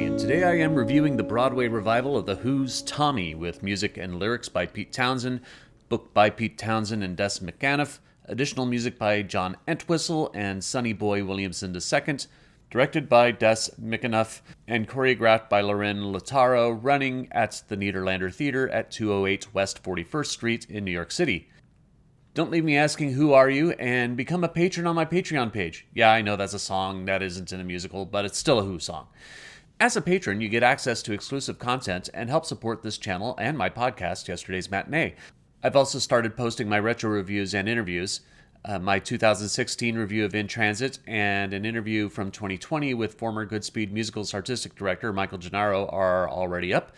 and today I am reviewing the Broadway revival of The Who's Tommy, with music and lyrics by Pete Townshend, book by Pete Townshend and Des McAnuff, additional music by John Entwistle and Sonny Boy Williamson II, directed by Des McAnuff, and choreographed by Lorin Latarro, running at the Nederlander Theater at 208 West 41st Street in New York City. Don't leave me asking who are you, and become a patron on my Patreon page. Yeah, I know that's a song that isn't in a musical, but it's still a Who song. As a patron, you get access to exclusive content and help support this channel and my podcast, Yesterday's Matinee. I've also started posting my retro reviews and interviews. My 2016 review of In Transit and an interview from 2020 with former Goodspeed Musicals artistic director Michael Gennaro are already up.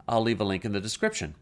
I'll leave a link in the description.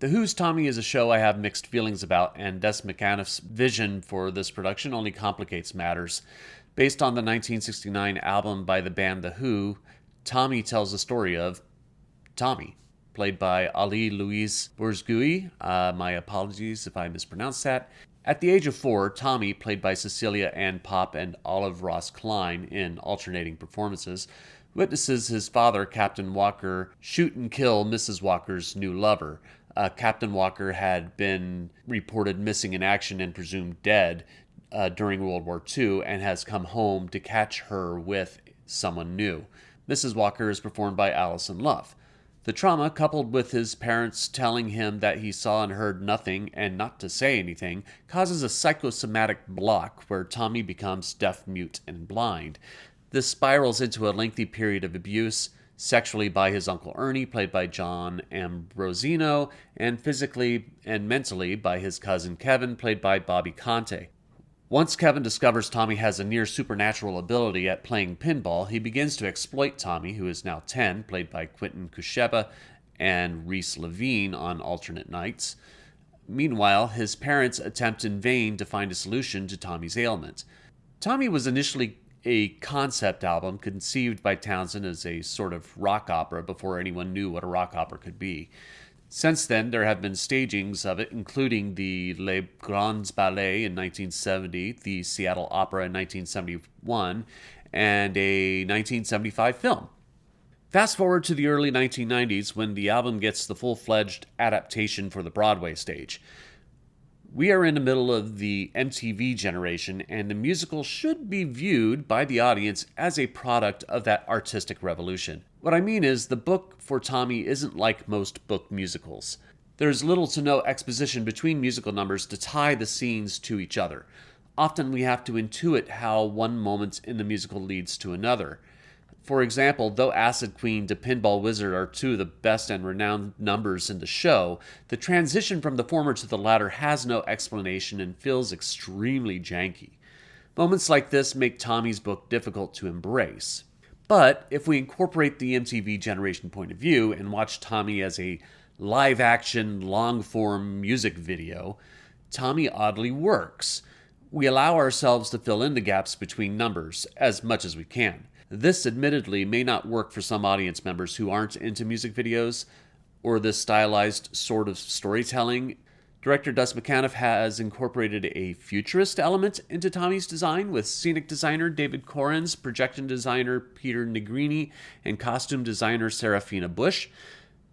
The Who's Tommy is a show I have mixed feelings about, and Des McAnuff's vision for this production only complicates matters. Based on the 1969 album by the band The Who, Tommy tells the story of Tommy, played by Ali Louise Bourgeois. My apologies if I mispronounced that. At the age of 4, Tommy, played by Cecilia Ann Popp and Olive Ross Klein in alternating performances, witnesses his father, Captain Walker, shoot and kill Mrs. Walker's new lover. Captain Walker had been reported missing in action and presumed dead during World War II, and has come home to catch her with someone new. Mrs. Walker is performed by Alison Luff. The trauma, coupled with his parents telling him that he saw and heard nothing and not to say anything, causes a psychosomatic block where Tommy becomes deaf, mute, and blind. This spirals into a lengthy period of abuse, sexually by his Uncle Ernie, played by John Ambrosino, and physically and mentally by his cousin Kevin, played by Bobby Conte. Once Kevin discovers Tommy has a near supernatural ability at playing pinball, he begins to exploit Tommy, who is now 10, played by Quentin Kusheba and Rhys Levine on alternate nights. Meanwhile, his parents attempt in vain to find a solution to Tommy's ailment. Tommy was initially a concept album conceived by Townshend as a sort of rock opera before anyone knew what a rock opera could be. Since then, there have been stagings of it, including the Les Grands Ballets in 1970, the Seattle Opera in 1971, and a 1975 film. Fast forward to the early 1990s, when the album gets the full-fledged adaptation for the Broadway stage. We are in the middle of the MTV generation, and the musical should be viewed by the audience as a product of that artistic revolution. What I mean is, the book for Tommy isn't like most book musicals. There's little to no exposition between musical numbers to tie the scenes to each other. Often we have to intuit how one moment in the musical leads to another. For example, though Acid Queen to Pinball Wizard are two of the best and renowned numbers in the show, the transition from the former to the latter has no explanation and feels extremely janky. Moments like this make Tommy's book difficult to embrace. But if we incorporate the MTV generation point of view and watch Tommy as a live-action, long-form music video, Tommy oddly works. We allow ourselves to fill in the gaps between numbers as much as we can. This admittedly may not work for some audience members who aren't into music videos or this stylized sort of storytelling. Director Des McAnuff has incorporated a futurist element into Tommy's design with scenic designer David Korins, projection designer Peter Nigrini, and costume designer Sarafina Bush.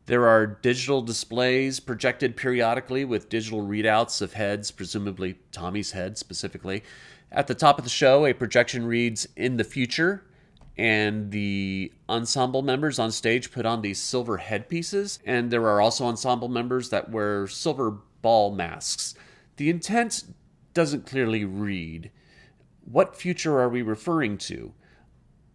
There are digital displays projected periodically with digital readouts of heads, presumably Tommy's head specifically. At the top of the show, a projection reads, "In the future," and the ensemble members on stage put on these silver headpieces, and there are also ensemble members that wear silver ball masks. The intent doesn't clearly read. What future are we referring to?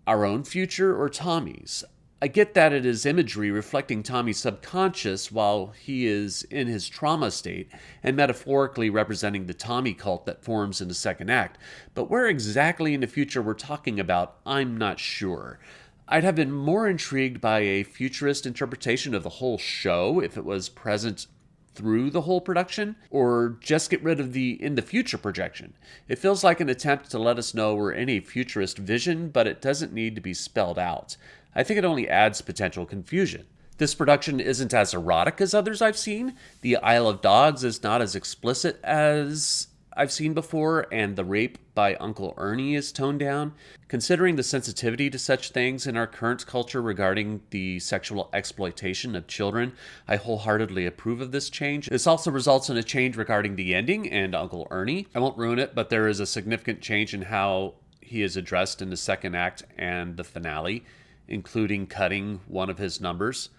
Our own future or Tommy's? I get that it is imagery reflecting Tommy's subconscious while he is in his trauma state and metaphorically representing the Tommy cult that forms in the second act, but where exactly in the future we're talking about, I'm not sure. I'd have been more intrigued by a futurist interpretation of the whole show if it was present through the whole production, or just get rid of the "in the future" projection. It feels like an attempt to let us know we're in a futurist vision, but it doesn't need to be spelled out. I think it only adds potential confusion. This production isn't as erotic as others I've seen. The Isle of Dogs is not as explicit as I've seen before, and the rape by Uncle Ernie is toned down. Considering the sensitivity to such things in our current culture regarding the sexual exploitation of children, I wholeheartedly approve of this change. This also results in a change regarding the ending and Uncle Ernie. I won't ruin it, but there is a significant change in how he is addressed in the second act and the finale, including cutting one of his numbers.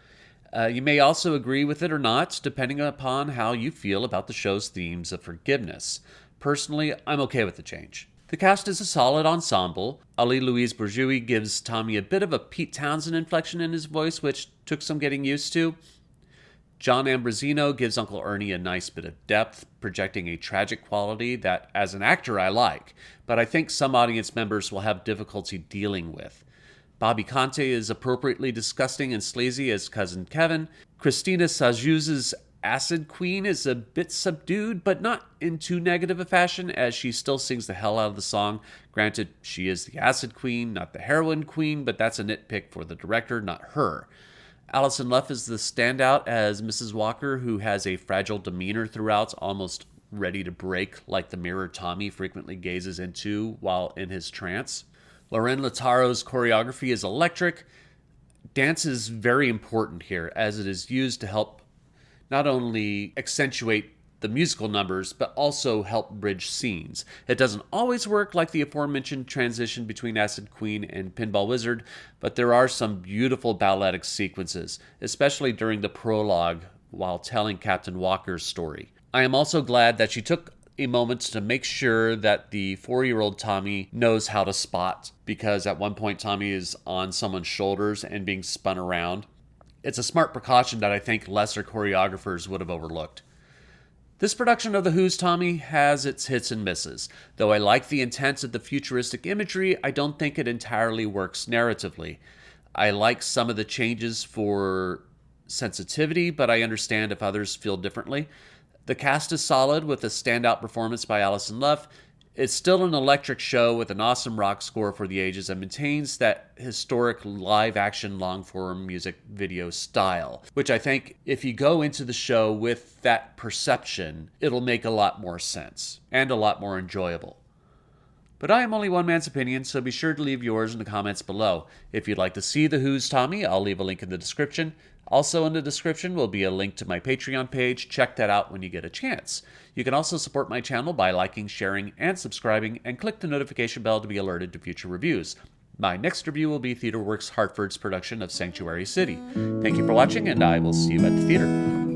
You may also agree with it or not, depending upon how you feel about the show's themes of forgiveness. Personally, I'm okay with the change. The cast is a solid ensemble. Ali Louise Bourgeois gives Tommy a bit of a Pete Townsend inflection in his voice, which took some getting used to. John Ambrosino gives Uncle Ernie a nice bit of depth, projecting a tragic quality that, as an actor, I like, but I think some audience members will have difficulty dealing with. Bobby Conte is appropriately disgusting and sleazy as Cousin Kevin. Christina Sajuz's Acid Queen is a bit subdued, but not in too negative a fashion, as she still sings the hell out of the song. Granted, she is the Acid Queen, not the Heroin Queen, but that's a nitpick for the director, not her. Alison Luff is the standout as Mrs. Walker, who has a fragile demeanor throughout, almost ready to break like the mirror Tommy frequently gazes into while in his trance. Lorin Latarro's choreography is electric. Dance is very important here, as it is used to help not only accentuate the musical numbers, but also help bridge scenes. It doesn't always work like the aforementioned transition between Acid Queen and Pinball Wizard, but there are some beautiful balletic sequences, especially during the prologue while telling Captain Walker's story. I am also glad that she took a moment to make sure that the 4-year-old Tommy knows how to spot, because at one point Tommy is on someone's shoulders and being spun around. It's a smart precaution that I think lesser choreographers would have overlooked. This production of The Who's Tommy has its hits and misses. Though I like the intent of the futuristic imagery, I don't think it entirely works narratively. I like some of the changes for sensitivity, but I understand if others feel differently. The cast is solid with a standout performance by Alison Luff. It's still an electric show with an awesome rock score for the ages and maintains that historic live-action long-form music video style, which I think if you go into the show with that perception, it'll make a lot more sense and a lot more enjoyable. But I am only one man's opinion, so be sure to leave yours in the comments below. If you'd like to see The Who's Tommy, I'll leave a link in the description. Also in the description will be a link to my Patreon page. Check that out when you get a chance. You can also support my channel by liking, sharing, and subscribing, and click the notification bell to be alerted to future reviews. My next review will be TheaterWorks Hartford's production of Sanctuary City. Thank you for watching, and I will see you at the theater.